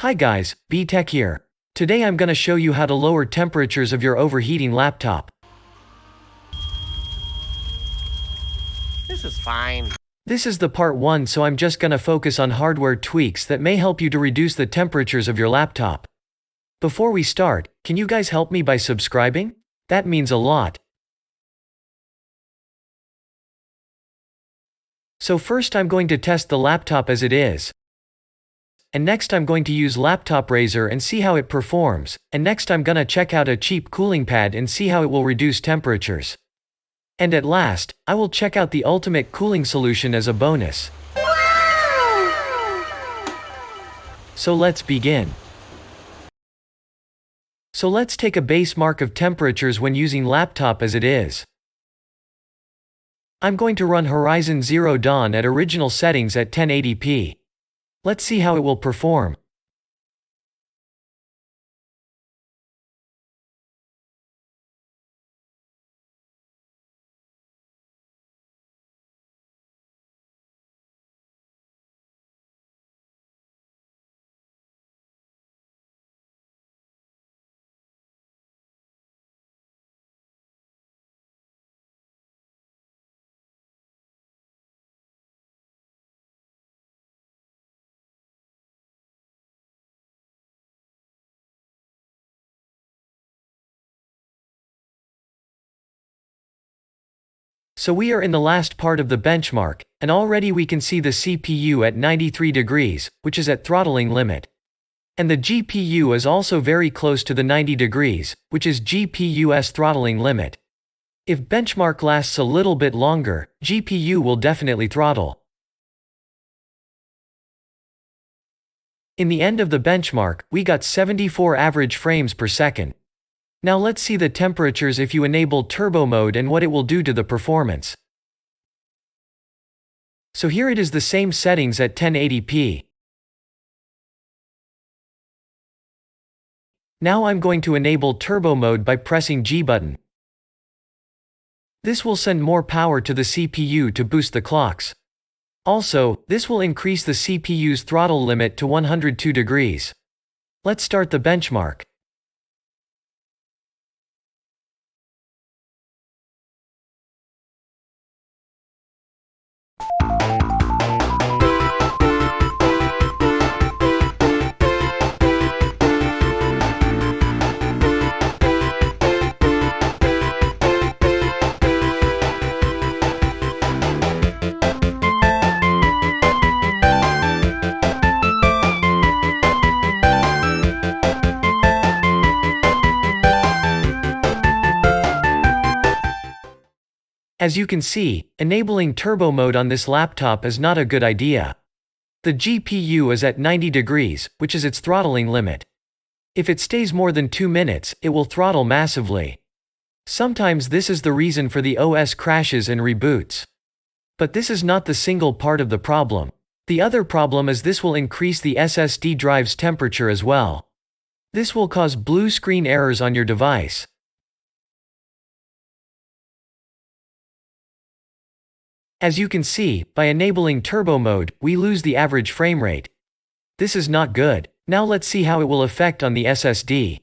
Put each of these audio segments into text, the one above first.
Hi guys, B-Tech here. Today I'm gonna show you how to lower temperatures of your overheating laptop. This is fine. This is the part 1, so I'm just gonna focus on hardware tweaks that may help you to reduce the temperatures of your laptop. Before we start, can you guys help me by subscribing? That means a lot. So first I'm going to test the laptop as it is. And next I'm going to use Laptop Razor and see how it performs, and next I'm gonna check out a cheap cooling pad and see how it will reduce temperatures. And at last, I will check out the ultimate cooling solution as a bonus. Wow! So let's begin. So let's take a base mark of temperatures when using laptop as it is. I'm going to run Ryzen 0 Dawn at original settings at 1080p. Let's see how it will perform. So we are in the last part of the benchmark, and already we can see the CPU at 93 degrees, which is at throttling limit. And the GPU is also very close to the 90 degrees, which is GPU's throttling limit. If benchmark lasts a little bit longer, GPU will definitely throttle. In the end of the benchmark, we got 74 average frames per second. Now let's see the temperatures if you enable turbo mode and what it will do to the performance. So here it is, the same settings at 1080p. Now I'm going to enable turbo mode by pressing G button. This will send more power to the CPU to boost the clocks. Also, this will increase the CPU's throttle limit to 102 degrees. Let's start the benchmark. As you can see, enabling turbo mode on this laptop is not a good idea. The GPU is at 90 degrees, which is its throttling limit. If it stays more than 2 minutes, it will throttle massively. Sometimes this is the reason for the OS crashes and reboots. But this is not the single part of the problem. The other problem is this will increase the SSD drive's temperature as well. This will cause blue screen errors on your device. As you can see, by enabling turbo mode, we lose the average frame rate. This is not good. Now let's see how it will affect on the SSD.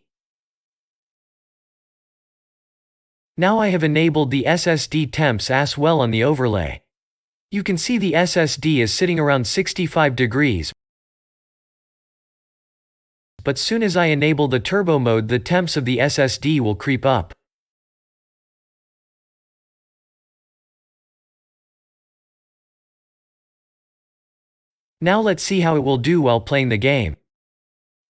Now I have enabled the SSD temps as well on the overlay. You can see the SSD is sitting around 65 degrees. But soon as I enable the turbo mode, the temps of the SSD will creep up. Now let's see how it will do while playing the game.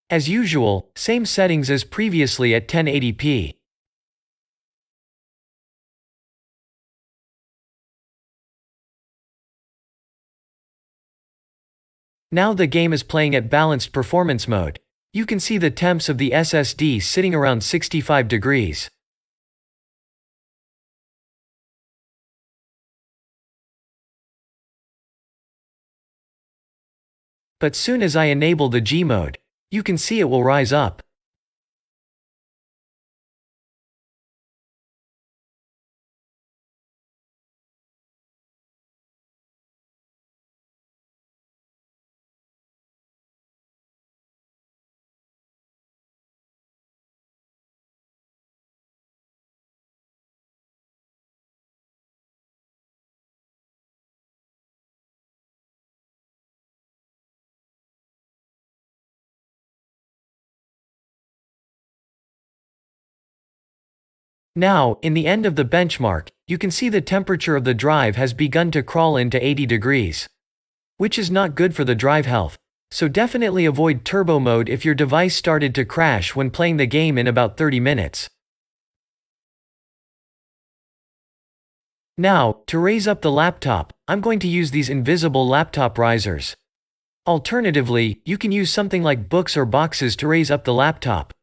As usual, same settings as previously at 1080p. Now the game is playing at balanced performance mode. You can see the temps of the SSD sitting around 65 degrees. But soon as I enable the G mode, you can see it will rise up. Now, in the end of the benchmark, you can see the temperature of the drive has begun to crawl into 80 degrees. Which is not good for the drive health. So definitely avoid turbo mode if your device started to crash when playing the game in about 30 minutes. Now, to raise up the laptop, I'm going to use these invisible laptop risers. Alternatively, you can use something like books or boxes to raise up the laptop.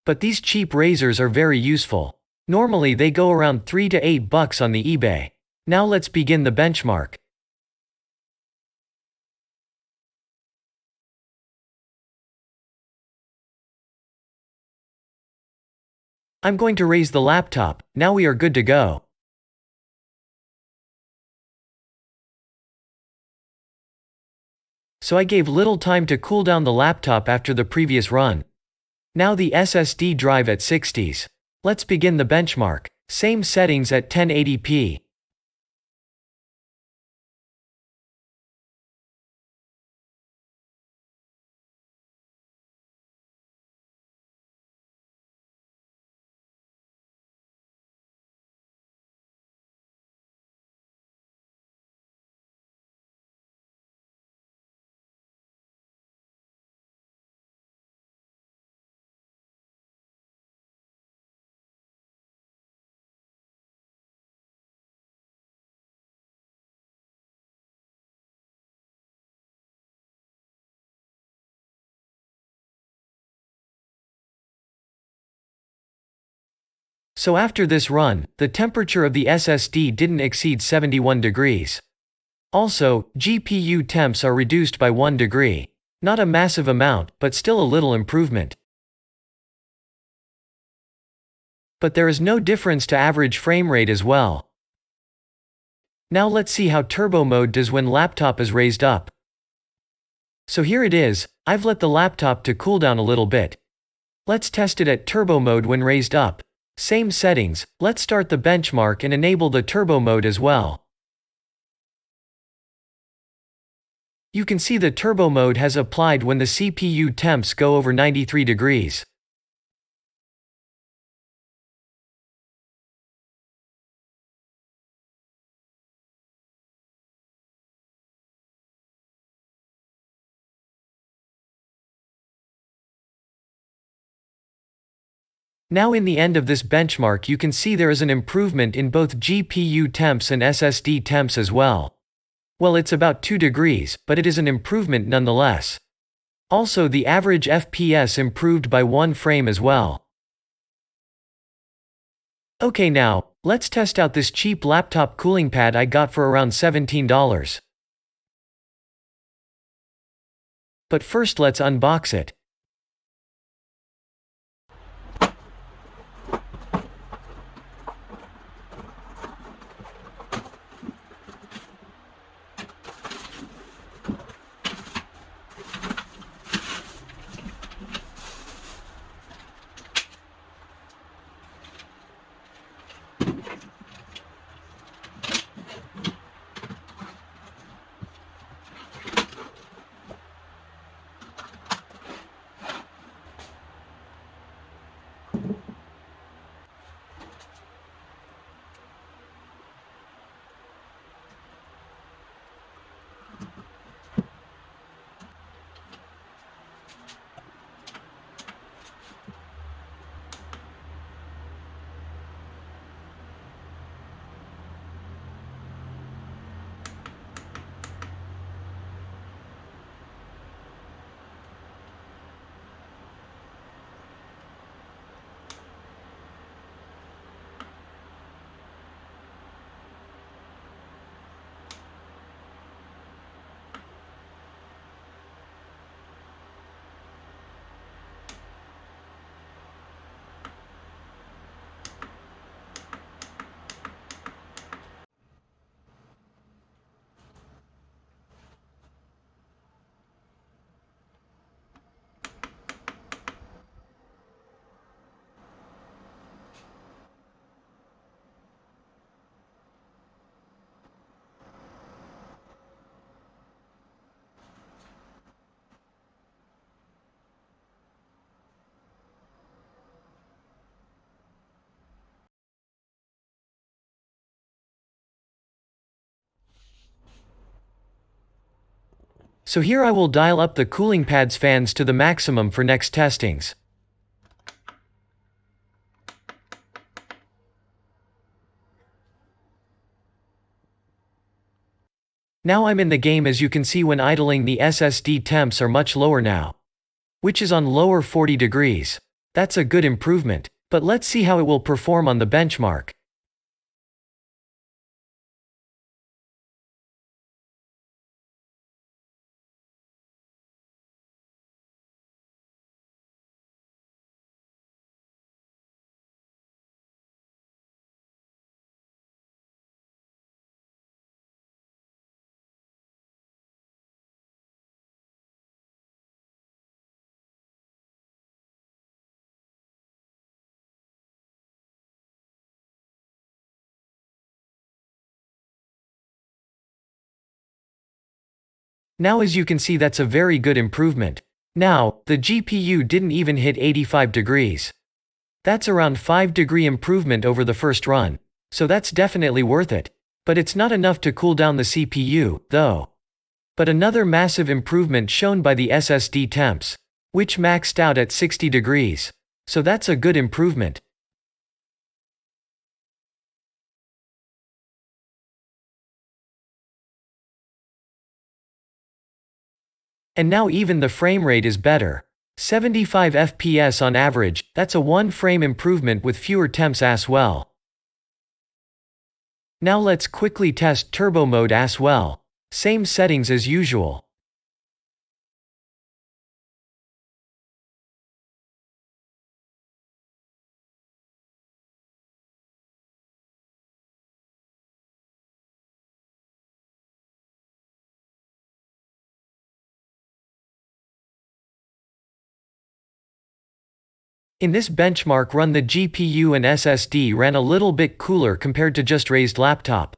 But these cheap razors are very useful. Normally they go around $3 to $8 on the eBay. Now let's begin the benchmark. I'm going to raise the laptop. Now we are good to go. So I gave little time to cool down the laptop after the previous run. Now the SSD drive at 60s. Let's begin the benchmark. Same settings at 1080p. So after this run, the temperature of the SSD didn't exceed 71 degrees. Also, GPU temps are reduced by 1 degree. Not a massive amount, but still a little improvement. But there is no difference to average frame rate as well. Now let's see how turbo mode does when laptop is raised up. So here it is. I've let the laptop to cool down a little bit. Let's test it at turbo mode when raised up. Same settings. Let's start the benchmark and enable the turbo mode as well. You can see the turbo mode has applied when the CPU temps go over 93 degrees. Now in the end of this benchmark you can see there is an improvement in both GPU temps and SSD temps as well. Well, it's about 2 degrees, but it is an improvement nonetheless. Also, the average FPS improved by 1 frame as well. Okay, now, let's test out this cheap laptop cooling pad I got for around $17. But first let's unbox it. So here I will dial up the cooling pad's fans to the maximum for next testings. Now I'm in the game. As you can see, when idling, the SSD temps are much lower now, which is on lower 40 degrees. That's a good improvement, but let's see how it will perform on the benchmark. Now as you can see, that's a very good improvement. Now, the GPU didn't even hit 85 degrees. That's around 5-degree improvement over the first run, so that's definitely worth it. But it's not enough to cool down the CPU, though. But another massive improvement shown by the SSD temps, which maxed out at 60 degrees. So that's a good improvement. And now even the frame rate is better. 75 FPS on average. That's a 1-frame improvement with fewer temps as well. Now let's quickly test turbo mode as well. Same settings as usual. In this benchmark run, the GPU and SSD ran a little bit cooler compared to just raised laptop.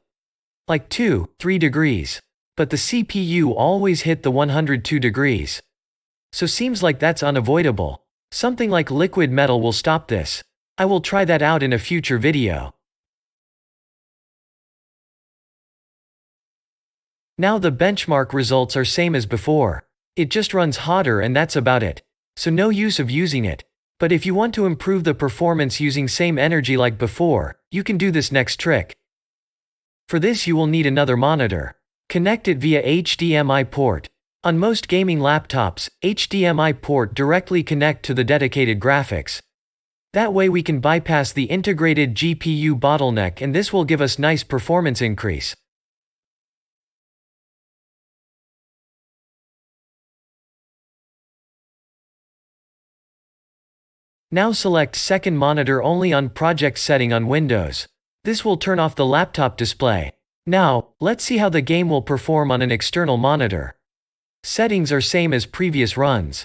Like 2-3 degrees. But the CPU always hit the 102 degrees. So seems like that's unavoidable. Something like liquid metal will stop this. I will try that out in a future video. Now the benchmark results are same as before. It just runs hotter and that's about it. So no use of using it. But if you want to improve the performance using same energy like before, you can do this next trick. For this you will need another monitor. Connect it via HDMI port. On most gaming laptops, HDMI port directly connect to the dedicated graphics. That way we can bypass the integrated GPU bottleneck, and this will give us nice performance increase. Now select second monitor only on project setting on Windows. This will turn off the laptop display. Now, let's see how the game will perform on an external monitor. Settings are same as previous runs.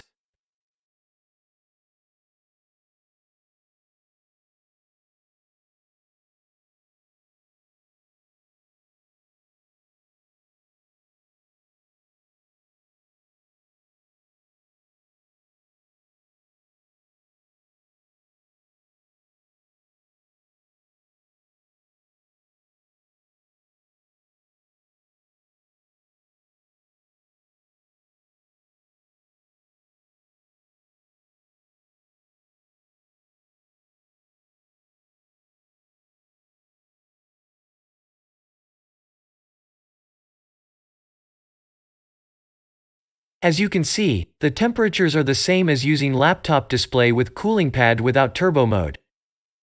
As you can see, the temperatures are the same as using laptop display with cooling pad without turbo mode.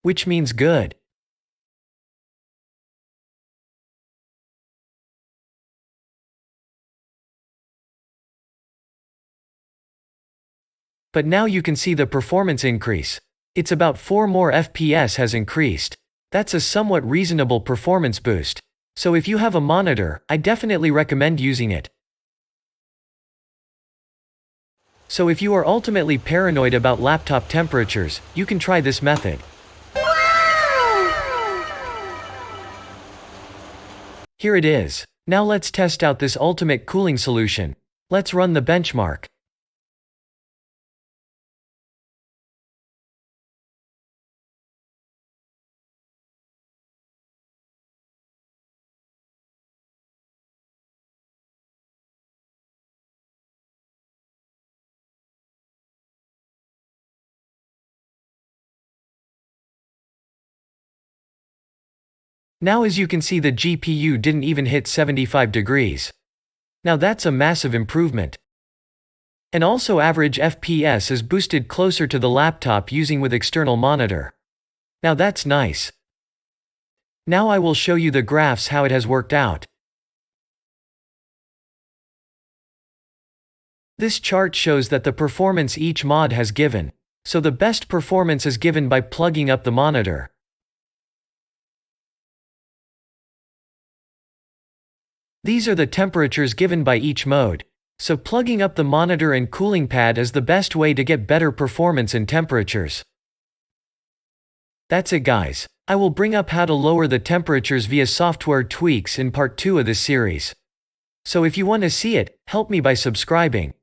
Which means good. But now you can see the performance increase. It's about 4 more FPS has increased. That's a somewhat reasonable performance boost. So if you have a monitor, I definitely recommend using it. So if you are ultimately paranoid about laptop temperatures, you can try this method. Here it is. Now let's test out this ultimate cooling solution. Let's run the benchmark. Now as you can see, the GPU didn't even hit 75 degrees. Now that's a massive improvement. And also average FPS is boosted closer to the laptop using with external monitor. Now that's nice. Now I will show you the graphs how it has worked out. This chart shows that the performance each mod has given. So the best performance is given by plugging up the monitor. These are the temperatures given by each mode. So plugging up the monitor and cooling pad is the best way to get better performance and temperatures. That's it guys. I will bring up how to lower the temperatures via software tweaks in part 2 of this series. So if you want to see it, help me by subscribing.